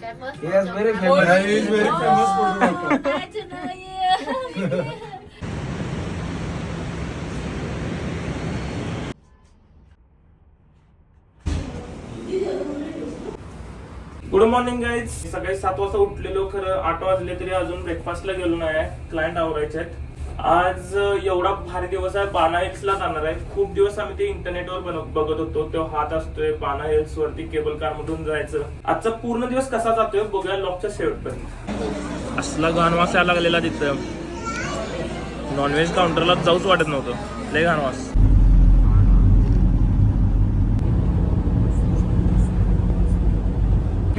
Famous. Yes, very famous. Yeah, he is very famous photographer. Glad to know you. Good morning guys. सकाळी 7 वाजता उठलेलो, खरं 8 वाजले तरी अजून ब्रेकफास्टला गेलो नाही. क्लायंट आवरायचे आहेत. आज एवढा भारी दिवस आहे. बाणा हिल्सला जाणार आहे. खूप दिवस आम्ही ते इंटरनेटवर बघत होतो. तो हात असतोय बाणा हिल्स वरती केबल कार मधून जायचं. आजचा पूर्ण दिवस कसा जातोय बघूया लॉकच्या शेवटपर्यंत. असला गाणवास यायला लागलेला तिथं. नॉनव्हेज काउंटरला जाऊच वाटत नव्हतं. लय गाणवास.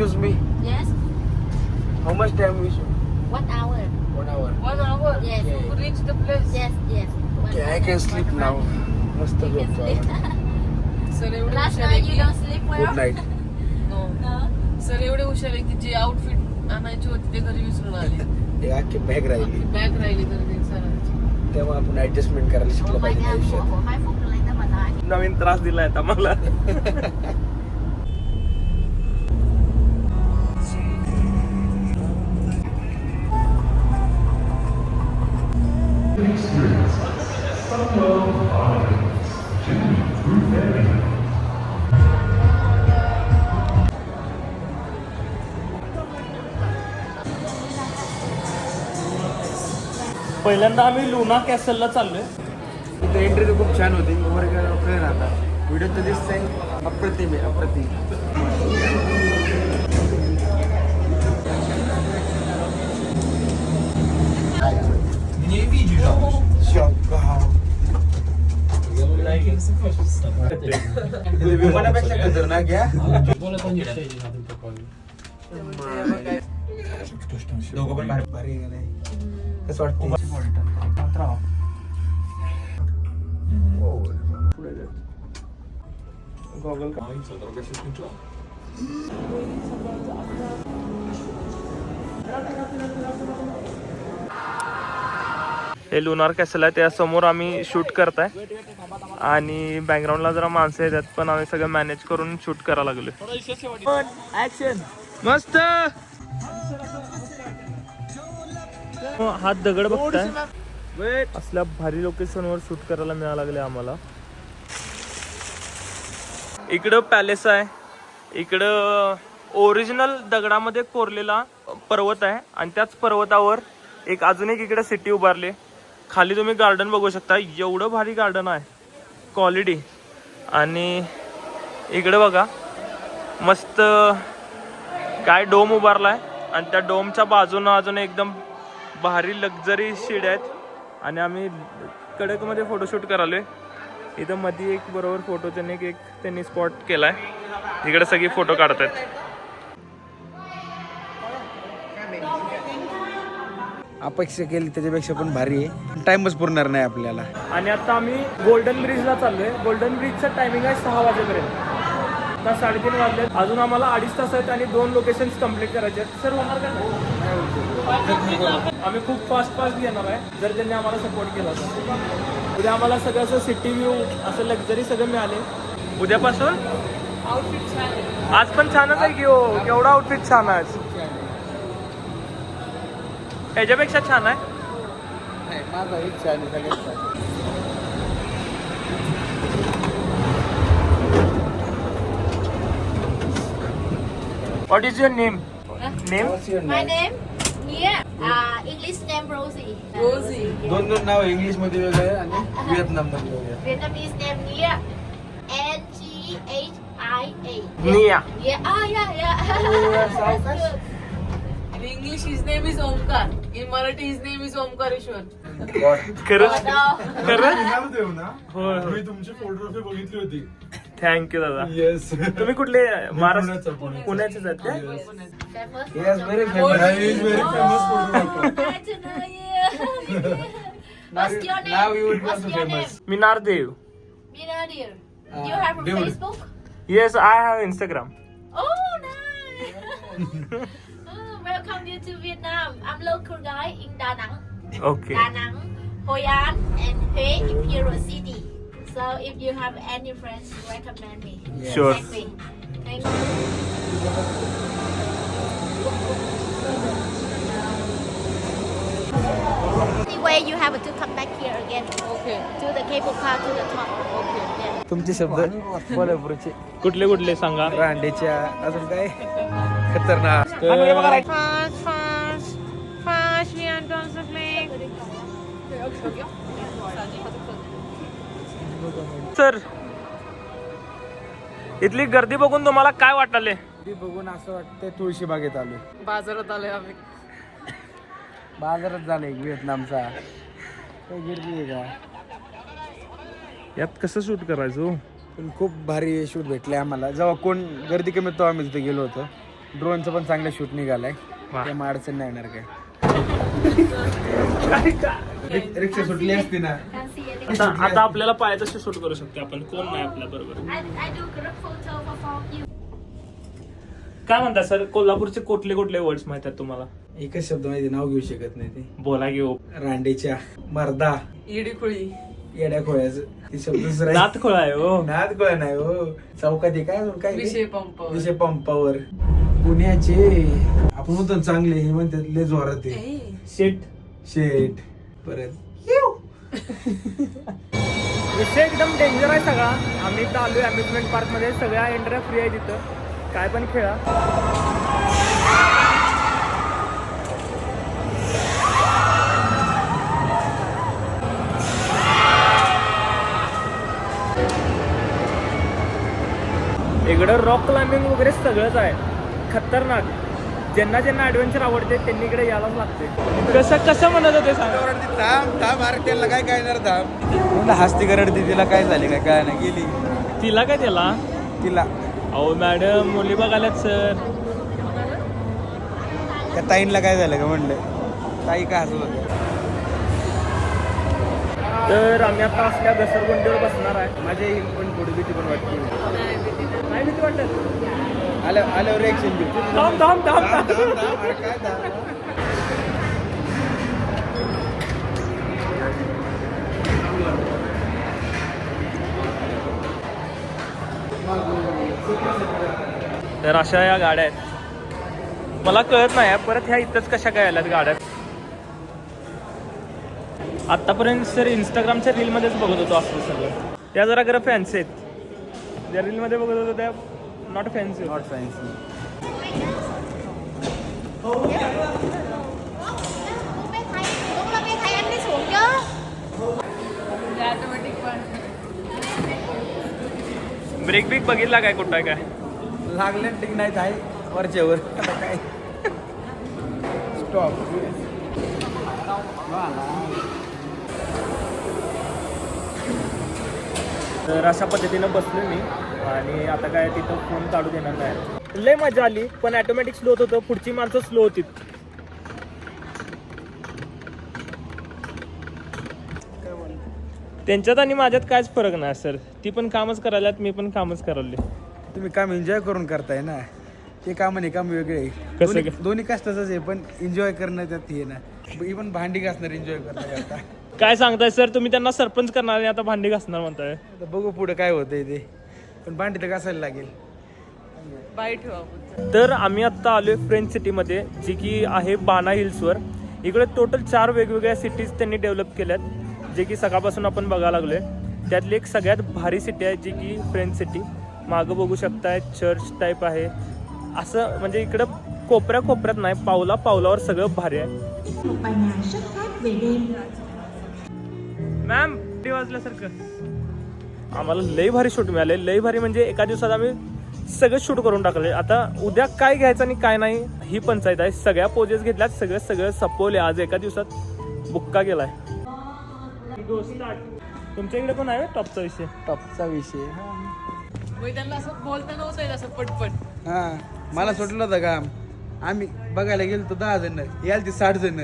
Excuse me. Yes. How much time we should? 1 hour. 1 hour. 1 hour Yes. to reach the place. Yes. Yes. Okay, I can sleep now. Must You can go. sleep. Sir एवढे Last हुशार आहे night you की don't sleep well. Good night. No. No. Sir एवढे हुशार आहे की जे outfit आणायची होती ते घरी विसरून आले. हे अख्खी बॅग राहिली बॅग राहिली घरी सरांची. तेव्हा आपण ऍडजस्टमेंट करायला शिकलं Oh my पाहिजे God. आयुष्यात. Của hai phút lên tới mà nói. नवीन त्रास दिलाय आता मला. पहिल्यांदा आम्ही लुना कॅसलला चाललोय. इथं एंट्री तर खूप छान होती. वर गेल्यावर राहता व्हिडिओ तर दिसतंय. अप्रतिम आहे, अप्रतिम. विमानापेक्षा खतरनाक घ्या. दोघं पण भारी गेले. कसं वाटतं? गॉगल का हे लुनार कॅसल आहे. त्या समोर आम्ही शूट करताय आणि बॅकग्राऊंडला जरा माणसं येतात, पण आम्ही सगळं मॅनेज करून शूट करायला लागलोय. ऍक्शन मस्त. हात दगड बघताय. असल्या भारी लोकेशनवर शूट करायला मिळायला लागले आम्हाला. इकडं पॅलेस आहे. इकडं ओरिजिनल दगडामध्ये कोरलेला पर्वत आहे आणि त्याच पर्वतावर अजून एक इकडे सिटी उभारली. खाली तुम्ही गार्डन बघू शकता. एवढं भारी गार्डन आहे, क्वालिटी. आणि इकडे बघा मस्त काय डोम उभारलाय आणि त्या डोमच्या बाजूनं अजून एकदम भारी लक्झरी शिड्या आहेत. आणि आम्ही कडकमध्ये फोटोशूट करालोय. इथं मध्ये एक बरोबर फोटोचे एक त्यांनी स्पॉट केलाय. इकडे सगळी फोटो काढतात. अपेक्षा केली त्याच्यापेक्षा पण भारी आहे. टाइमच पुरणार नाही आपल्याला. आणि आता आम्ही गोल्डन ब्रिजला चाललोय. गोल्डन ब्रिजचं टायमिंग आहे 6 वाजेपर्यंत. आता 3:30 वाजले. अजून आम्हाला 2.5 तास आहेत आणि 2 लोकेशन्स कम्प्लीट करायचे आहेत. सर होणार का? आम्ही खूप फास्ट घेणार आहे जर त्यांनी आम्हाला सपोर्ट केला तर. उद्या आम्हाला सगळं असं सिटी व्ह्यू असं लक्झरी सगळं मिळाले. उद्यापासून आउटफिट छान आहे. आज पण छानच आहे की हो. केवढा आउटफिट छान आहे. ह्याच्यापेक्षा छान आहे. माझा इच्छा आहे सगळ्यात छान. What is your name? Name? My name? Yeah. English name Rosie. रोजी. दोन नाव इंग्लिश मध्ये वेगळे आणि व्हिएतनाम मध्ये वेगळे. Vietnamese name Nia. N-G-H-I-A. Nia. Yeah. Ah, yeah. That's good. In English his name is Omkar. In Marathi his name is Omkareshwar. खरंच No. खरंच देव ना होय मी तुमची फोटोग्राफी बघितली होती. थँक्यू दादा. येस तुम्ही कुठले महाराष्ट्र पुण्याचा. पुण्याचेच आहेत का? Famous. Yes, very famous. He is very famous photographer. Glad to know you. What's your name? Now you would be What's also your famous. name? Minar Dev. Minadir. You have a Dude. Facebook? Yes I have Instagram. Oh, nice. Welcome you to Vietnam. I'm local guy in Da Nang. Okay. Da Nang, Hoi An, and Huế Imperial City. So if you have any friends, recommend me. Sure. Thank me. Thank you. Sunday you have to come back here again Okay. to the cable car to the top. Okay. Yeah. तुमचे शब्द कोल्हापूरचे कुठले कुठले सांगा. रांडेच्या अजून काय खतरनाक. Fast, we are done the flag. Sir इथली गर्दी बघून तुम्हाला काय वाटले? ती बघून असं वाटतंय तुळशी बागेत आलो. बाजारात आलोय आम्ही. बाजारात झालं एक व्हिएतनामचा. काही गर्दी आहे का? यात कसं शूट करायचो? पण खूप भारी शूट भेटले आम्हाला. जेव्हा कोण गर्दी कमी तेव्हा आम्ही तिथे गेलो होतो. ड्रोनचं पण चांगलं शूट निघालाय. त्यामुळे अडचण नाही येणार काय. रिक्षा सुटली असती ना. Can't see anything. आता आपल्याला पायाचं शूट करू शकतो आपण. कोण नाही आपल्या बरोबर. I do group photo for all of you. काय म्हणता सर, कोल्हापूरचे कुठले कुठले वर्ड्स माहित आहेत तुम्हाला? एकच शब्द माहिती, नाव घेऊ शकत नाही ते. बोला घेऊ. रांडेच्या मर्दा इडी खुळी. येड्या खोळ्याचं ते शब्द दुसरा आहे. नात खोळा आहे हो. नाद खोळा नाही हो. चौकात आहे काय अजून काय विषय पंप. विषय पंपावर. पुण्याचे आपण म्हणतो चांगले, हे म्हणतात लय जोरात आहे. शेट. शेट परत विषय एकदम डेंजर आहे सगळा. आम्ही इथं आलोय अम्युजमेंट पार्क मध्ये. सगळ्या एंट्र्या फ्री आहे तिथं. काय पण खेळा. इकडं रॉक क्लाइम्बिंग वगैरे सगळंच आहे. खतरनाक. ज्यांना ज्यांना ऍडव्हेंचर आवडते त्यांनी इकडे यायलाच लागते. कसं म्हणत होते सांगा. थांब थांब अरे त्याला काय काय येणार थांब. हस्ती करडती तिला काय झाले काय काय नाही गेली तिला काय त्याला तिला. अहो मॅडम मुली बघाल्यात सर. त्या ताईंला काय झालं का म्हणलं. ताई काय हसत होते. तर आम्ही आता असल्या घसरगुंडीवर बसणार आहे. माझ्या ही पण थोडी भीती पण वाटते. नाही भीती वाटत. आल्यावर रिएक्शन देऊ. थांब थांब थांब थांब. अरे काय थांब. तर अशा या गाड्या आहेत. मला कळत नाही परत ह्या इथंच कशा काय आल्यात गाड्या. आतापर्यंत सर इंस्टाग्रामच्या रीलमध्येच बघत होतो असं सगळं. त्या जरा खरं फॅन्सी आहेत. ज्या रीलमध्ये बघत होतो त्या not fancy. Not fancy. Automatic पण. ब्रेक बिक बघितला काय कुठं आहे काय? लागले ठीक नाही आहे वरच्यावर. आता काय स्टॉप. तर अशा पद्धतीनं बसलो मी. आणि आता काय तिथं फोन काढू देणार नाही. लय मजा आली पण ऑटोमॅटिक स्लो होतं. पुढची माणसं स्लो होती. त्यांच्यात आणि माझ्यात कायच फरक नाही सर. ती पण कामच करायलात, मी पण कामच करायले. तुम्ही काम एन्जॉय करून करताय ना. ते काम आणि काम वेगळे कसं आहे. दोन्ही कष्टाचंच आहे पण एन्जॉय करणं त्यात हे ना. इव्हन भांडी घासणार एन्जॉय करता करता. काय सांगताय सर तुम्ही? त्यांना सरपंच करणार आणि आता भांडी घासणार म्हणताय. आता बघू पुढे काय होतंय ते. पण भांडी तर घासायला लागेल. बाई ठेवा. तर आम्ही आत्ता आलोय फ्रेंच सिटीमध्ये, जी की आहे बाना हिल्सवर. इकडे टोटल 4 वेगवेगळ्या सिटीज त्यांनी डेव्हलप केल्यात, जे की सकाळपासून आपण बघायला लागलोय. त्यातली एक सगळ्यात भारी सिटी आहे जी की फ्रेंच सिटी. मागं बघू शकताय चर्च टाईप आहे. असं म्हणजे इकडं कोपऱ्या कोपऱ्यात नाही, पावला पावलावर सगळं भारी आहे. मॅम किती वाजल्यासारखं आम्हाला लई भारी शूट मिळाले. लई भारी म्हणजे एका दिवसात आम्ही सगळं शूट करून टाकले. आता उद्या काय घ्यायचं आणि काय नाही ही पंचायत आहे. सगळ्या पोजेस घेतल्यात, सगळं सपवले. आज एका दिवसात बुक्का गेलाय. तुमच्या इकडे पण आहे टॉपचा विषय? टॉपचा विषय मग त्यांना असं बोलता नव्हतं येत असं पटपट. हा मला सुटलं होतं काम. आम्ही बघायला गेलो 10 जण, याल ती 60 जण.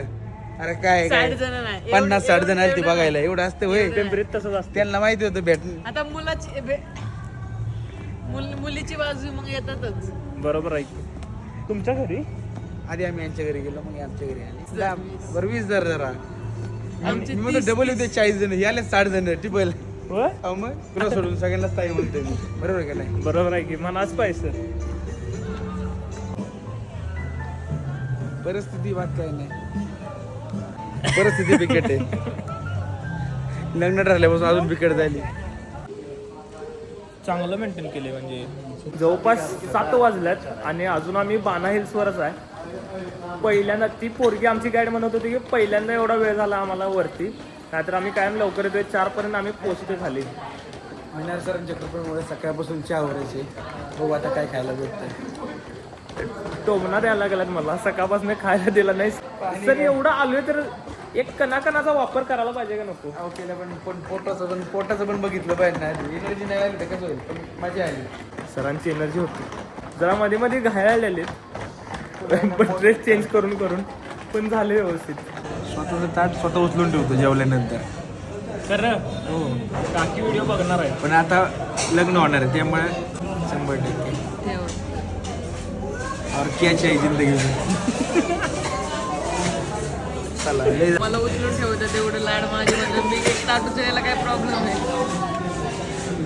अरे काय 60 जण नाही, 50-60 जण आली ती एवढं बघायला. एवढं असतं होय. पिंपरीत तसंच असतं. त्यांना माहिती होतं भेट. आता मुलीची बाजू मग येतातच. बरोबर आहे की. तुमच्या घरी आधी आम्ही यांच्या घरी गेलो, मग आमच्या घरी आले. बरं 20 जरा आमचे मी म्हणतो डबल होते 40 जण, याले 60 जण टिबल. होय मग तुला सोडून सगळ्यांनाच ताई म्हणतो मी. बरोबर का नाही? बरोबर आहे की. मनाच पाहिजे सर. परिस्थिती बात काय नाही. परिस्थिती बिकट आहे. लग्न ठरल्यापासून अजून बिकट झाली. चांगलं मेंटेन केले म्हणजे जवळपास 7 वाजल्यात आणि अजून आम्ही बाणा हिल्सवरच आहे. पहिल्यांदा ती पोरगी आमची गाईड म्हणत होती की पहिल्यांदा एवढा वेळ झाला आम्हाला वरती, नाहीतर आम्ही कायम लवकर येतोय. 4 पर्यंत आम्ही पोहोचतो खाली. मिनार सरांच्या कृपेमुळे सकाळपासून चहा वरायचे. बघू आता काय खायला भेटतंय. टोमना द्यायला लागलात मला, सकाळपासून खायला दिला नाही सर. एवढं आलोय तर एक कणाकणाचा वापर करायला पाहिजे का नको? अहो केलं पण पोटाचं पण बघितलं पाहिजे ना. एनर्जी नाही आली तर कसं होईल. पण मजा आली. सरांची एनर्जी होती जरा मध्ये मध्ये घायला आले पण ड्रेस चेंज करून पण झाले व्यवस्थित. स्वतःचं ताट स्वतः उचलून ठेवतो जेवल्यानंतर. खरं हो, काकी व्हिडिओ बघणार आहे. पण आता लग्न होणार आहे त्यामुळे 100% और क्या चाहिए जिंदगी में. चला मला उचलून ठेवतात तेवढं लाड माझे, म्हणजे मी एक ताट उचलायला काय प्रॉब्लेम आहे.